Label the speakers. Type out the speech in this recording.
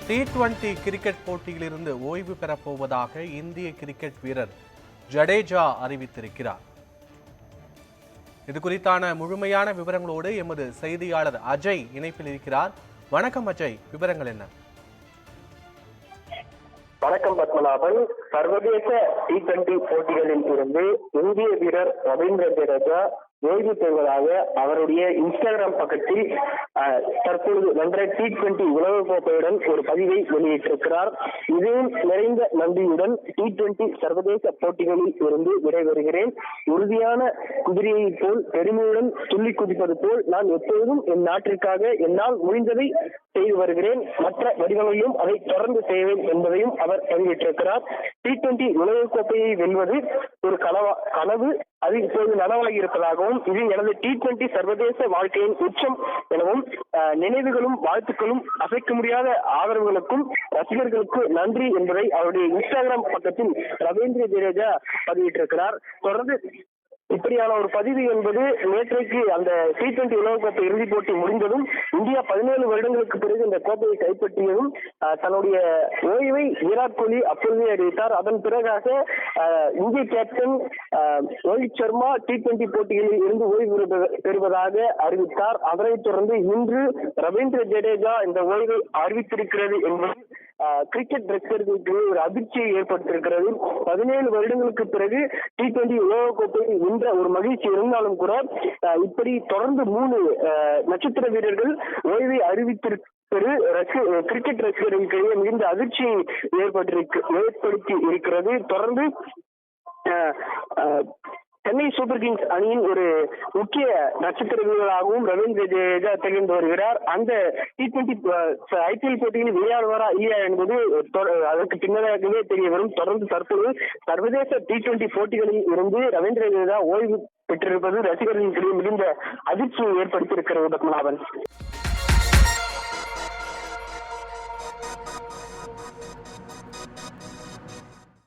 Speaker 1: T20 cricket போட்டியிலிருந்து ஓய்வு பெறப்போவதாக இந்திய கிரிக்கெட் வீரர் ஜடேஜா அறிவித்திருக்கிறார். இது குறித்தான முழுமையான விவரங்களோடு எமது செய்தியாளர் அஜய் இணைப்பில் இருக்கிறார். வணக்கம் அஜய், விவரங்கள் என்ன?
Speaker 2: வணக்கம் பத்மநாபன். சர்வதேச T20 போட்டிகளில் இருந்து இந்திய வீரர் ரவீந்திர ஜடேஜா ஓய்வு பெறுவதாக அவருடைய இன்ஸ்டாகிராம் பக்கத்தில் தற்பொழுது வென்ற T20 உலகக்கோப்பையுடன் ஒரு பதிவை வெளியிட்டிருக்கிறார். இதுவும் நிறைந்த நன்றியுடன் T20 சர்வதேச போட்டிகளில் இருந்து விடைபெறுகிறேன். உறுதியான குதிரையை போல் பெருமையுடன் துள்ளி குதிப்பது போல் நான் எப்போதும் என் நாட்டிற்காக என்னால் முடிந்ததை செய்து வருகிறேன். மற்ற வடிவங்களிலும் அதை தொடர்ந்து செய்வேன் என்பதையும் அவர் பதிவிட்டிருக்கிறார். T20 உலகக்கோப்பையை வெல்வது ஒரு கனவு, அது இப்போது நனவாகி இருப்பதாகவும், இது எனது T20 சர்வதேச வாழ்க்கையின் உச்சம் எனவும், நினைவுகளும் வாழ்த்துக்களும் அசைக்க முடியாத ஆதரவுகளுக்கும் ரசிகர்களுக்கு நன்றி என்பதை அவருடைய இன்ஸ்டாகிராம் பக்கத்தில் ரவீந்திர ஜடேஜா பதிவிட்டிருக்கிறார். தொடர்ந்து இப்படியான ஒரு பதிவு என்பது நேற்றைக்கு அந்த T20 உலகக்கோப்பை இறுதிப் போட்டி முடிந்ததும் இந்தியா 17 வருடங்களுக்கு பிறகு இந்த கோப்பையை கைப்பற்றியதும் தன்னுடைய ஓய்வை விராட் கோலி அப்பொழுதே அறிவித்தார். அதன் பிறகாக இந்திய கேப்டன் ரோஹித் சர்மா T20 போட்டிகளில் இருந்து ஓய்வு பெறுவதாக அறிவித்தார். அதனைத் தொடர்ந்து இன்று ரவீந்திர ஜடேஜா இந்த ஓய்வை அறிவித்திருக்கிறது என்பது கிரிக்கெட் ரசிகர்களுக்கு ஒரு அதிர்ச்சியை ஏற்படுத்தியிருக்கிறது. 17 வருடங்களுக்கு பிறகு T20 உலகக்கோப்பையை வென்ற ஒரு மகிழ்ச்சி இருந்தாலும் கூட இப்படி தொடர்ந்து 3 நட்சத்திர வீரர்கள் ஓய்வை அறிவித்திருப்பது கிரிக்கெட் ரசிகர்களுக்கிடையே மிகுந்த அதிர்ச்சியை ஏற்படுத்தி இருக்கிறது. தொடர்ந்து சென்னை சூப்பர் கிங்ஸ் அணியின் ஒரு முக்கிய நட்சத்திர வீரராகவும் ரவீந்திர ஜடேஜா திகழ்ந்து வருகிறார். அந்த T20 IPL போட்டியில் விளையாடுவாரா இல்லையா என்பது அதற்கு பின்னராகவே தெரிய வரும். தொடர்ந்து தற்போது சர்வதேச T20 போட்டிகளில் இருந்து ரவீந்திர ஜடேஜா ஓய்வு பெற்றிருப்பது ரசிகர்களிடையே மிகுந்த அதிர்ச்சியை ஏற்படுத்தியிருக்கிறது பத்மநாபன்.